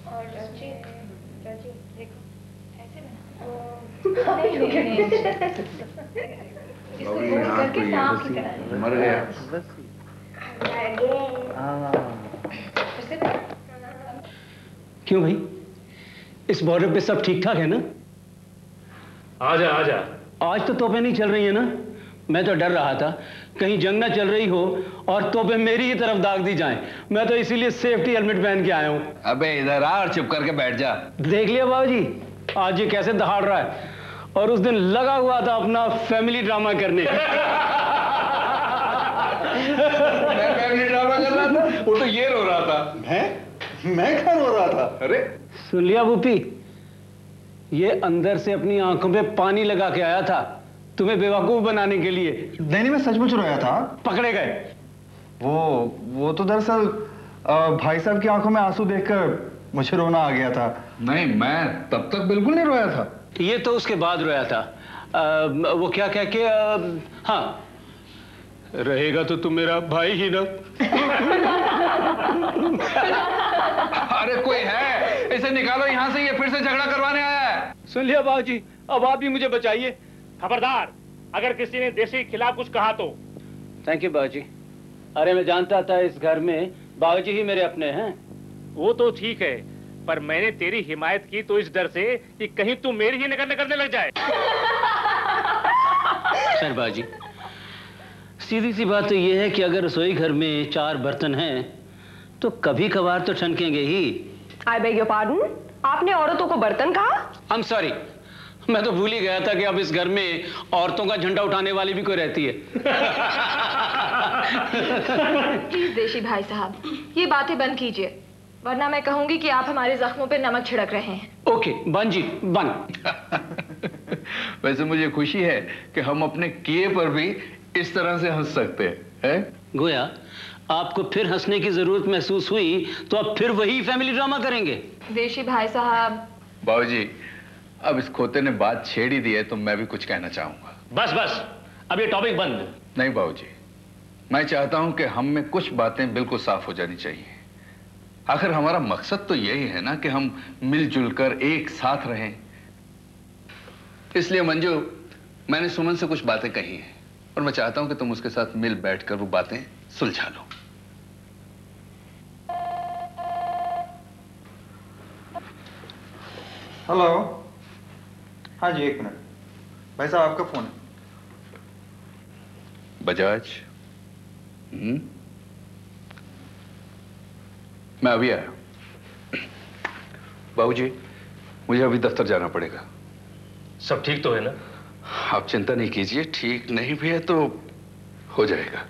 और देखो ऐसे बना। मर गया। क्यों भाई, इस बॉर्डर पे सब ठीक ठाक है ना? आजा आजा। आज तो तोपें नहीं चल रही है ना? मैं तो डर रहा था कहीं जंग ना चल रही हो और तोपें मेरी ही तरफ दाग दी जाएं। मैं तो इसीलिए सेफ्टी हेलमेट पहन के आया हूं। अबे इधर आ और चुप करके बैठ जा। देख लिया बाबूजी, आज ये कैसे दहाड़ रहा है। और उस दिन लगा हुआ था अपना फैमिली ड्रामा करने। मैं फैमिली ड्रामा कर रहा था, वो तो ये रो रहा था। मैं क्या रो रहा था? अरे सुन लिया बूपी, ये अंदर से अपनी आंखों पे पानी लगा के आया था तुम्हें बेवकूफ बनाने के लिए। नहीं, मैं सचमुच रोया था। पकड़े गए। वो तो दरअसल भाई साहब की आंखों में आंसू देखकर मुझे रोना आ गया था। नहीं, मैं तब तक बिल्कुल नहीं रोया था। ये तो उसके बाद रोया था। वो क्या कह के हाँ, रहेगा तो तुम मेरा भाई ही ना। अरे कोई है, इसे निकालो यहाँ से, ये फिर से झगड़ा करवाने आया है। सुन लिया बाबूजी, अब आप भी मुझे बताइए। खबरदार, अगर किसी ने देशी के खिलाफ कुछ कहा तो। थैंक यू बाबूजी। अरे मैं जानता था इस घर में बाबूजी ही मेरे अपने हैं। वो तो ठीक है, पर मैंने तेरी हिमायत की तो इस डर से कि कहीं तू मेरी ही नकल करने लग जाए। सर बाबूजी, सीधी सी बात तो ये है कि अगर रसोई घर में 4 बर्तन हैं तो कभी कभार तो ठनकेंगे ही। I beg your pardon? आपने औरतों को बर्तन कहा? I'm sorry, मैं तो भूल ही गया था कि अब इस घर में औरतों का झंडा उठाने वाली भी कोई रहती है। प्लीज देशी भाई साहब, ये बातें बंद कीजिए, वरना मैं कहूंगी कि आप हमारे जख्मों पर नमक छिड़क रहे हैं। ओके, बंद जी, बंद। वैसे मुझे खुशी है कि हम अपने किए पर भी इस तरह से हंस सकते हैं। गोया आपको फिर हंसने की जरूरत महसूस हुई तो अब फिर वही फैमिली ड्रामा करेंगे। देशी भाई साहब। बाबूजी, अब इस खोते ने बात छेड़ ही दी है तो मैं भी कुछ कहना चाहूंगा। बस बस, अब ये टॉपिक बंद। नहीं बाबूजी, मैं चाहता हूं कि हम में कुछ बातें बिल्कुल साफ हो जानी चाहिए। आखिर हमारा मकसद तो यही है ना कि हम मिलजुल कर एक साथ रहें। इसलिए मंजू, मैंने सुमन से कुछ बातें कही हैं और मैं चाहता हूं कि तुम उसके साथ मिल बैठकर वो बातें सुलझा लो। हेलो। हाँ जी, 1 मिनट। भाई साहब आपका फोन है। बजाज। मैं अभी आया। बाबूजी, मुझे अभी दफ्तर जाना पड़ेगा। सब ठीक तो है ना? आप चिंता नहीं कीजिए, ठीक नहीं भी है तो हो जाएगा।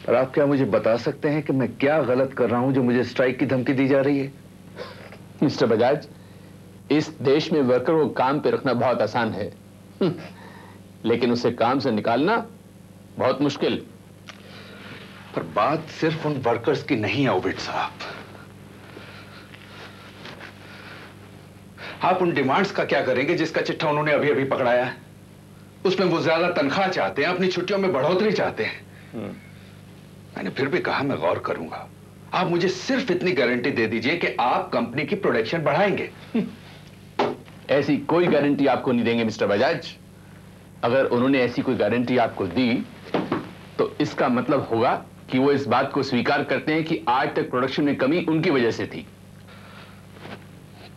पर आप क्या मुझे बता सकते हैं कि मैं क्या गलत कर रहा हूं जो मुझे स्ट्राइक की धमकी दी जा रही है? मिस्टर बजाज, इस देश में वर्कर को काम पे रखना बहुत आसान है, लेकिन उसे काम से निकालना बहुत मुश्किल। पर बात सिर्फ उन वर्कर्स की नहीं है ओबिट साहब। आप उन डिमांड्स का क्या करेंगे जिसका चिट्ठा उन्होंने अभी अभी पकड़ाया है? उसमें वो ज्यादा तनख्वाह चाहते हैं, अपनी छुट्टियों में बढ़ोतरी चाहते हैं। मैंने फिर भी कहा मैं गौर करूंगा। आप मुझे सिर्फ इतनी गारंटी दे दीजिए कि आप कंपनी की प्रोडक्शन बढ़ाएंगे। ऐसी कोई गारंटी आपको नहीं देंगे मिस्टर बजाज। अगर उन्होंने ऐसी कोई गारंटी आपको दी तो इसका मतलब होगा कि वो इस बात को स्वीकार करते हैं कि आज तक प्रोडक्शन में कमी उनकी वजह से थी।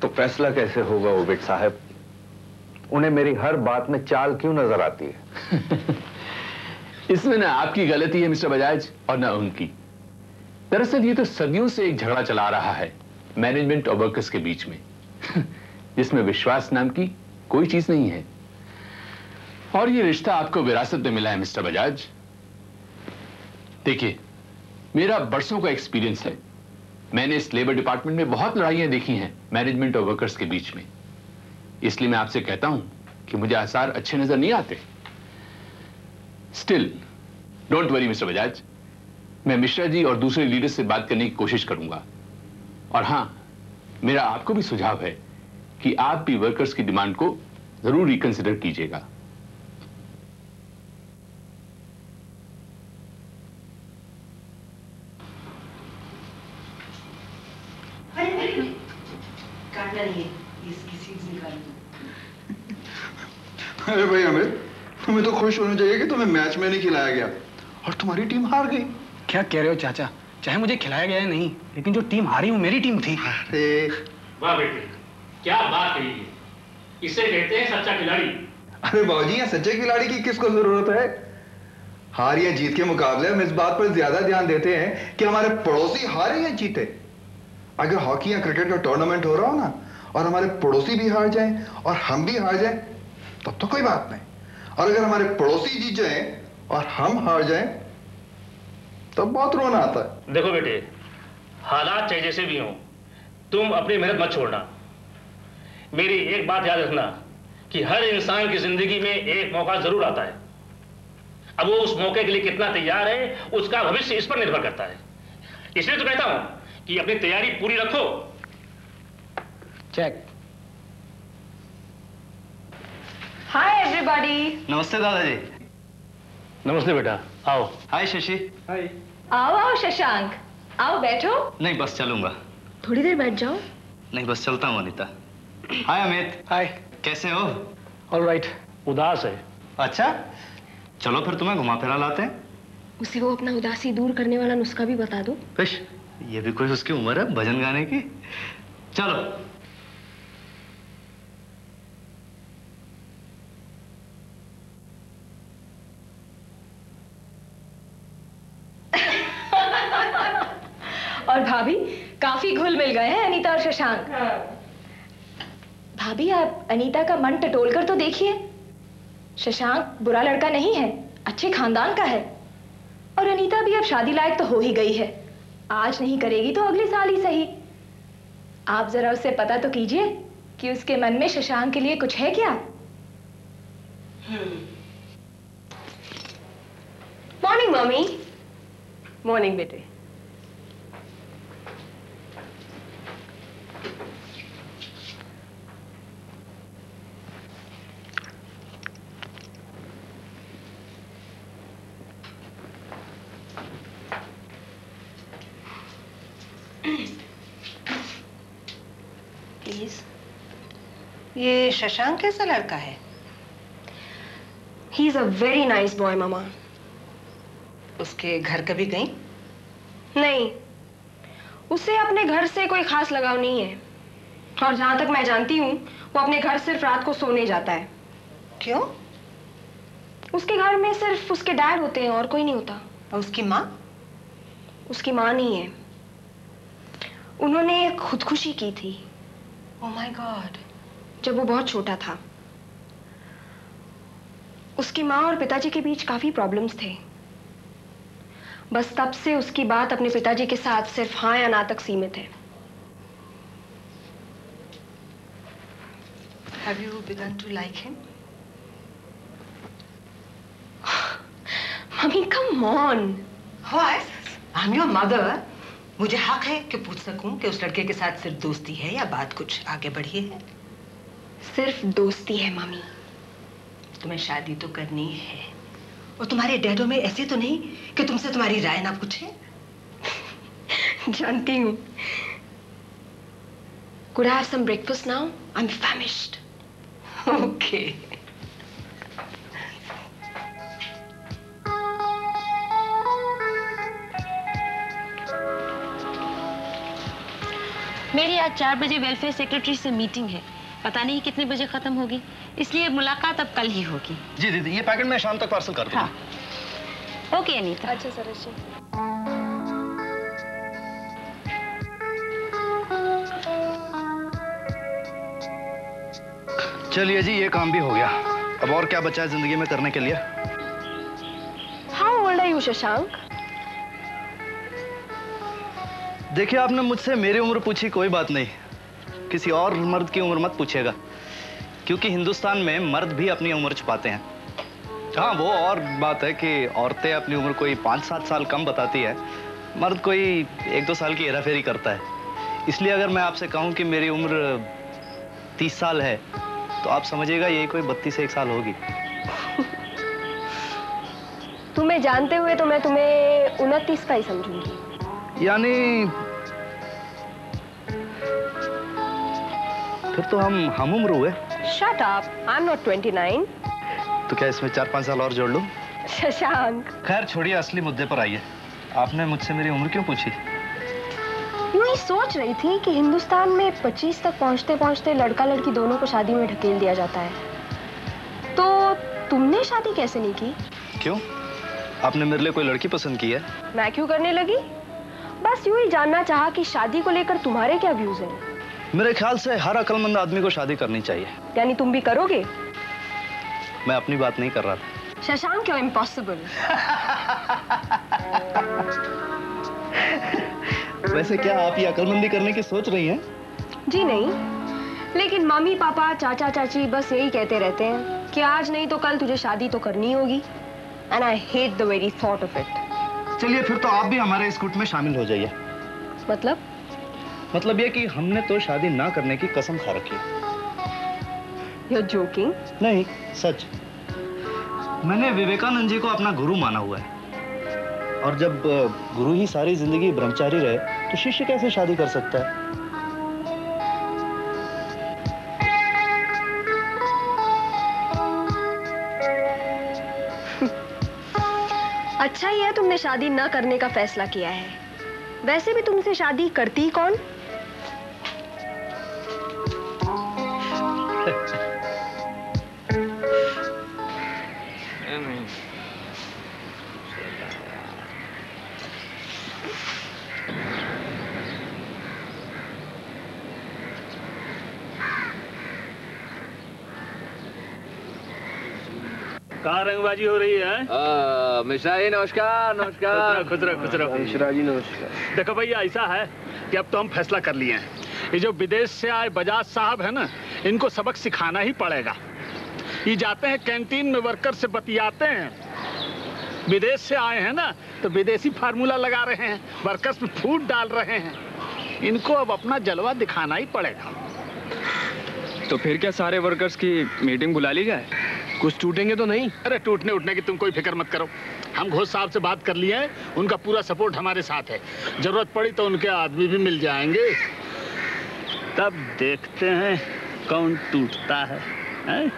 तो फैसला कैसे होगा ओबिट साहब? उन्हें मेरी हर बात में चाल क्यों नजर आती है? इसमें ना आपकी गलती है मिस्टर बजाज और ना उनकी। दरअसल ये तो सदियों से एक झगड़ा चला रहा है मैनेजमेंट और वर्कर्स के बीच में, जिसमें विश्वास नाम की कोई चीज नहीं है। और ये रिश्ता आपको विरासत में मिला है मिस्टर बजाज। देखिए, मेरा बरसों का एक्सपीरियंस है। मैंने इस लेबर डिपार्टमेंट में बहुत लड़ाइयां देखी हैं मैनेजमेंट और वर्कर्स के बीच में। इसलिए मैं आपसे कहता हूं कि मुझे आसार अच्छे नजर नहीं आते। Still don't worry mister Bajaj, मैं मिश्रा जी और दूसरे लीडर्स से बात करने की कोशिश करूंगा। और हां, मेरा आपको भी सुझाव है कि आप भी वर्कर्स की डिमांड को जरूर रिकंसिडर कीजिएगा। नहीं है, इसकी सीज निकाली। अरे भाई अमित, तुम्हें तो खुश होना चाहिए कि तुम्हें मैच में नहीं खिलाया गया और तुम्हारी टीम हार गई। क्या कह रहे हो चाचा? चाहे मुझे खिलाया गया है नहीं, लेकिन जो टीम हारी वो मेरी टीम थी। अरे वाह बेटे, क्या बात कही है। इसे कहते हैं सच्चा खिलाड़ी। अरे बाबूजी, यहाँ सच्चे खिलाड़ी की किसको जरूरत है? हार या जीत के मुकाबले हम इस बात पर ज्यादा ध्यान देते हैं कि हमारे पड़ोसी हारे या जीते। अगर हॉकी या क्रिकेट का टूर्नामेंट हो रहा हो ना और हमारे पड़ोसी भी हार जाएं और हम भी हार जाएं, तब तो कोई बात नहीं। और अगर हमारे पड़ोसी जीत जाएं और हम हार जाएं, तब बहुत रोना आता है। देखो बेटे, हालात चाहे जैसे भी हों, तुम अपनी मेहनत मत छोड़ना। मेरी एक बात याद रखना कि हर इंसान की जिंदगी में एक मौका जरूर आता है। अब वो उस मौके के लिए कितना तैयार है, उसका भविष्य इस पर निर्भर करता है। इसलिए तो कहता हूं कि अपनी तैयारी पूरी रखो। चेक। Hi everybody. नमस्ते दादाजी। नमस्ते बेटा, आओ। हाय शशि। हाय। आओ आओ शशांक, आओ बैठो। नहीं बस चलूंगा। थोड़ी देर बैठ जाओ। नहीं बस चलता हूँ अनीता। हाय अमित। हाय। कैसे हो? All right. उदास है। अच्छा, चलो फिर तुम्हें घुमा फिरा लाते हैं। उसे वो अपना उदासी दूर करने वाला नुस्खा भी बता दो। फिश, ये भी कोई उसकी उम्र है भजन गाने की? चलो। और भाभी, काफी घुल मिल गए हैं अनीता और शशांक। भाभी, आप अनीता का मन टटोल कर तो देखिए। शशांक बुरा लड़का नहीं है, अच्छे खानदान का है। और अनीता भी अब शादी लायक तो हो ही गई है। आज नहीं करेगी तो अगले साल ही सही। आप जरा उससे पता तो कीजिए कि उसके मन में शशांक के लिए कुछ है क्या। Morning mummy. मॉर्निंग बेटे। प्लीज, ये शशांक कैसा लड़का है? He is a very nice boy mama. उसके घर कभी गई? नहीं, उसे अपने घर से कोई खास लगाव नहीं है। और जहां तक मैं जानती हूँ, वो अपने घर सिर्फ रात को सोने जाता है। क्यों? उसके घर में सिर्फ उसके डैड होते हैं और कोई नहीं होता। और उसकी माँ? उसकी माँ नहीं है, उन्होंने खुदकुशी की थी। Oh my God. जब वो बहुत छोटा था। उसकी माँ और पिताजी के बीच काफी प्रॉब्लम्स थे। बस तब से उसकी बात अपने पिताजी के साथ सिर्फ हाँ या ना तक सीमित है। Have you begun to like him? Mummy come on. What? I'm your mother. मुझे हक है कि पूछ सकूं कि उस लड़के के साथ सिर्फ दोस्ती है या बात कुछ आगे बढ़ी है? सिर्फ दोस्ती है मम्मी। तुम्हें शादी तो करनी है, और तुम्हारे डैडो में ऐसे तो नहीं कि तुमसे तुम्हारी राय ना पूछे? जानती हूँ। Could I have some breakfast now? I'm famished. Okay. मेरी आज 4 बजे वेलफेयर सेक्रेटरी से मीटिंग है। पता नहीं कितने बजे खत्म होगी, इसलिए मुलाकात अब कल ही होगी। जी दीदी, ये पैकेट मैं शाम तक पार्सल कर दूंगा। हाँ। ओके अनीता। अच्छा सरस जी। चलिए जी, ये काम भी हो गया। अब और क्या बचा है जिंदगी में करने के लिए? How old are you, Shashank? देखिए, आपने मुझसे मेरी उम्र पूछी, कोई बात नहीं। किसी और मर्द की उम्र मत पूछिएगा, क्योंकि हिंदुस्तान में मर्द भी अपनी उम्र छुपाते हैं। हाँ, वो और बात है कि औरतें अपनी उम्र कोई 5-7 साल कम बताती है, मर्द कोई 1-2 साल की हेराफेरी करता है। इसलिए अगर मैं आपसे कहूँ कि मेरी उम्र 30 साल है, तो आप समझिएगा यही कोई 32-1 साल होगी। तुम्हें जानते हुए तो मैं तुम्हें 29 का ही समझूंगी। यानी फिर तो हम उम्र हुए। Shut up, I'm not 29. तो क्या इसमें 4-5 साल और जोड़ लूं? शशांक। खैर छोड़िए, असली मुद्दे पर आइए। आपने मुझसे मेरी उम्र क्यों पूछी? यूं ही सोच रही थी कि हिंदुस्तान में 25 तक पहुंचते पहुंचते लड़का लड़की दोनों को शादी में ढकेल दिया जाता है। तो तुमने शादी कैसे नहीं की? क्यों? आपने मेरे लिए कोई लड़की पसंद की है? मैं क्यों करने लगी? बस यूं ही जानना चाहा कि शादी को लेकर तुम्हारे क्या व्यूज हैं? मेरे ख्याल से हर अक्लमंद आदमी को शादी करनी चाहिए। यानी तुम भी करोगे? मैं अपनी बात नहीं कर रहा था। Shashank, you're impossible. वैसे क्या आप ये अक्लमंदी करने की सोच रही हैं? जी नहीं, लेकिन मम्मी पापा चाचा चाची बस यही कहते रहते हैं कि आज नहीं तो कल तुझे शादी तो करनी होगी। And I hate the very thought of it. चलिए फिर तो आप भी हमारे इस गुट में शामिल हो जाइए। मतलब ये कि हमने तो शादी ना करने की कसम खा रखी है। You're joking? नहीं, सच। मैंने विवेकानंद जी को अपना गुरु माना हुआ है। और जब गुरु ही सारी जिंदगी ब्रह्मचारी रहे तो शिष्य कैसे शादी कर सकता है? अच्छा ही है तुमने शादी न करने का फैसला किया है। वैसे भी तुमसे शादी करती कौन? कहाँ रंगबाजी हो रही है? मिश्रा जी नमस्कार। नमस्कार। खुदरा मिश्रा जी नमस्कार। देखो भैया, ऐसा है कि अब तो हम फैसला कर लिए हैं। ये जो विदेश से आए बजाज साहब है ना, इनको सबक सिखाना ही पड़ेगा। ये जाते हैं कैंटीन में वर्कर से बतियाते हैं। विदेश से आए हैं ना तो विदेशी फार्मूला लगा रहे हैं, वर्कर्स में फूड डाल रहे हैं। इनको अब अपना जलवा दिखाना ही पड़ेगा। तो फिर क्या सारे वर्कर्स की मीटिंग बुला ली जाए? कुछ टूटेंगे तो नहीं? अरे टूटने उठने की तुम कोई फिक्र मत करो। हम घोष साहब से बात कर लिए हैं, उनका पूरा सपोर्ट हमारे साथ है। जरूरत पड़ी तो उनके आदमी भी मिल जाएंगे। तब देखते हैं कौन टूटता है, हैं?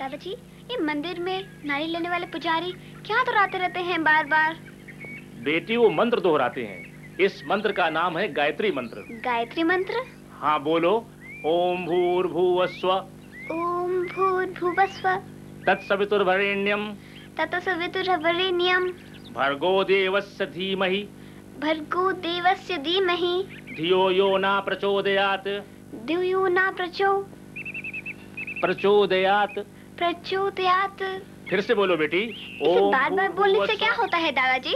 दादाजी, ये मंदिर में नारियल लेने वाले पुजारी क्या दोहराते रहते हैं बार बार? बेटी, वो मंत्र दोहराते हैं। इस मंत्र का नाम है गायत्री मंत्र। गायत्री मंत्र? हाँ बोलो। ओम भूर्भुवस्व। ओम भूर्भुवस्व। तत्सवितुर्वरेण्यम। तत्सवितुर्वरेण्यम। भर्गो देवस्य धीमहि। भर्गो देवस्य धीमहि। धियो यो न प्रचोदयात्। धियो यो न प्रचोदयात्। प्रचोदयात्। फिर से बोलो बेटी। इसे बार बार बोलने से क्या होता है दादाजी?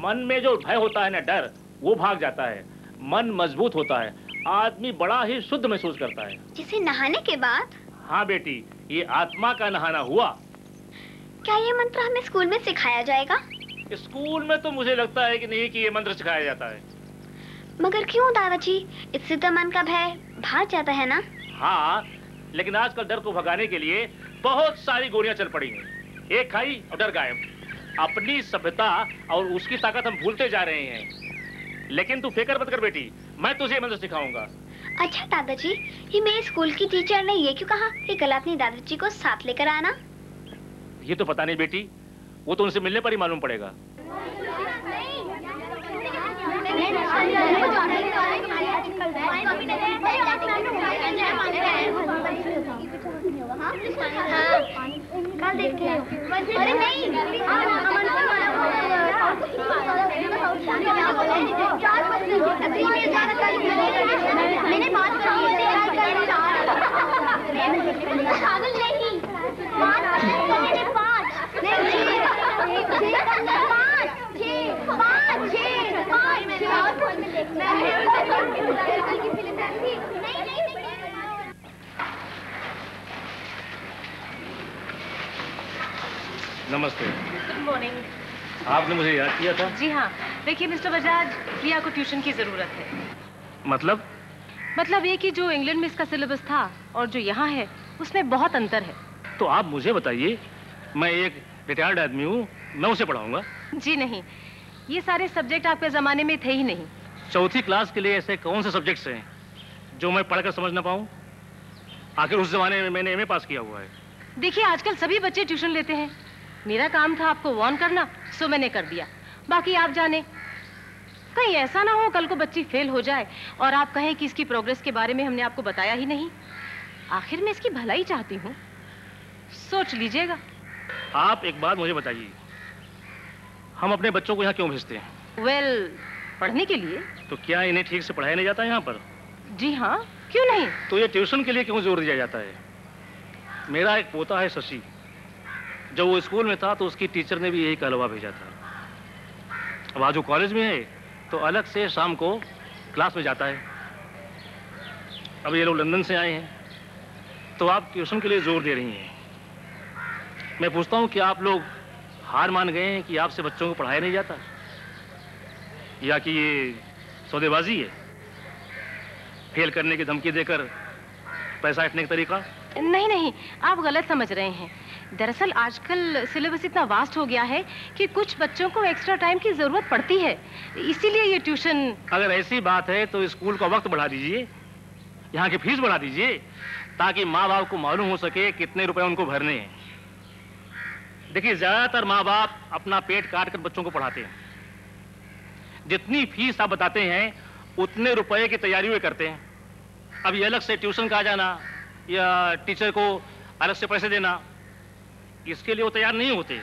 मन में जो भय होता है ना, डर, वो भाग जाता है। मन मजबूत होता है, आदमी बड़ा ही शुद्ध महसूस करता है। जिसे नहाने के बाद? हाँ बेटी, ये आत्मा का नहाना हुआ। क्या ये मंत्र हमें स्कूल में सिखाया जाएगा? स्कूल में तो मुझे लगता है कि नहीं कि ये मंत्र सिखाया जाता है। मगर क्यों दादाजी? इससे तो मन का भय भाग जाता है ना? हाँ, लेकिन आजकल डर को भगाने के लिए बहुत सारी गोलियां चल पड़ी हैं। एक खाई और डर गायब। अपनी सभ्यता और उसकी ताकत हम भूलते जा रहे हैं। लेकिन तू फिक्र मत कर बेटी, मैं तुझे मंत्र सिखाऊंगा। अच्छा दादाजी, ये मेरे स्कूल की टीचर ने ये क्यों कहा कि कल अपनी दादाजी को साथ लेकर आना? ये तो पता नहीं बेटी, वो तो उनसे मिलने पर ही मालूम पड़ेगा। कल देखते हैं। अरे नहीं, मैंने बात नमस्ते। Good morning. आपने मुझे याद किया था? जी हाँ, देखिए मिस्टर बजाज, प्रिया को ट्यूशन की जरूरत है। मतलब मतलब ये कि जो इंग्लैंड में इसका सिलेबस था और जो यहाँ है उसमें बहुत अंतर है। तो आप मुझे बताइए, मैं एक रिटायर्ड आदमी हूँ, मैं उसे पढ़ाऊंगा? जी नहीं, ये सारे सब्जेक्ट आपके ज़माने में थे ही नहीं। चौथी क्लास के लिए ऐसे कौन से सब्जेक्ट्स हैं जो मैं पढ़कर समझ ना पाऊँ? आखिर उस जमाने में मैंने एमए पास किया हुआ है। देखिए, आजकल सभी बच्चे ट्यूशन लेते हैं। मेरा काम था आपको वार्न करना, सो मैंने कर दिया। बाकी आप जाने, कहीं ऐसा ना हो कल को बच्ची फेल हो जाए और आप कहें कि इसकी प्रोग्रेस के बारे में हमने आपको बताया ही नहीं। आखिर मैं इसकी भलाई चाहती हूँ, सोच लीजिएगा। आप एक बात मुझे बताइए, हम अपने बच्चों को यहाँ क्यों भेजते हैं? पढ़ने के लिए। तो क्या इन्हें ठीक से पढ़ाया नहीं जाता यहाँ पर? जी हाँ, क्यों नहीं। तो ये ट्यूशन के लिए क्यों जोर दिया जाता है? मेरा एक पोता है शशि, जब वो स्कूल में था तो उसकी टीचर ने भी यही कहलवा भेजा था। अब आज वो कॉलेज में है तो अलग से शाम को क्लास में जाता है। अब ये लोग लंदन से आए हैं तो आप ट्यूशन के लिए जोर दे रही हैं। मैं पूछता हूँ कि आप लोग हार मान गए हैं कि आपसे बच्चों को पढ़ाया नहीं जाता, या कि ये सौदेबाजी है, फेल करने की धमकी देकर पैसा हटने का तरीका? नहीं नहीं, आप गलत समझ रहे हैं। दरअसल आजकल सिलेबस इतना वास्ट हो गया है कि कुछ बच्चों को एक्स्ट्रा टाइम की जरूरत पड़ती है, इसीलिए ये ट्यूशन। अगर ऐसी बात है तो स्कूल का वक्त बढ़ा दीजिए, यहाँ की फीस बढ़ा दीजिए, ताकि माँ बाप को मालूम हो सके कितने रुपए उनको भरने हैं। देखिए, ज्यादातर माँ बाप अपना पेट काट कर बच्चों को पढ़ाते हैं। जितनी फीस आप बताते हैं उतने रुपए की तैयारी वे करते हैं। अब ये अलग से ट्यूशन का आ जाना या टीचर को अलग से पैसे देना, इसके लिए वो तैयार नहीं होते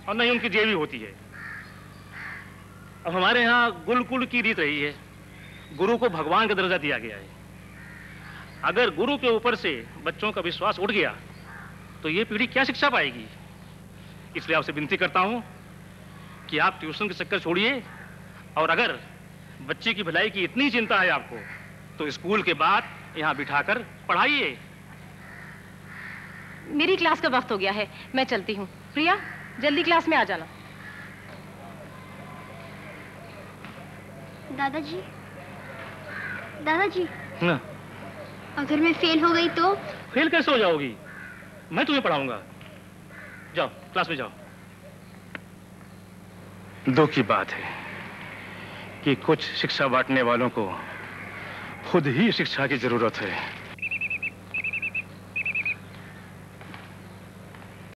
और नहीं उनकी जेबी होती है। अब हमारे यहाँ गुरुकुल की रीत रही है, गुरु को भगवान का दर्जा दिया गया है। अगर गुरु के ऊपर से बच्चों का विश्वास उठ गया तो ये पीढ़ी क्या शिक्षा पाएगी? इसलिए आपसे विनती करता हूं कि आप ट्यूशन के चक्कर छोड़िए, और अगर बच्चे की भलाई की इतनी चिंता है आपको तो स्कूल के बाद यहाँ बिठाकर पढ़ाइए। मेरी क्लास का वक्त हो गया है, मैं चलती हूँ। प्रिया, जल्दी क्लास में आ जाना। दादाजी, दादाजी, ना। अगर मैं फेल हो गई तो? फेल कैसे हो जाओगी? मैं तुम्हें पढ़ाऊंगा। जाओ क्लास में जाओ। दुख की बात है कि कुछ शिक्षा बांटने वालों को खुद ही शिक्षा की जरूरत है।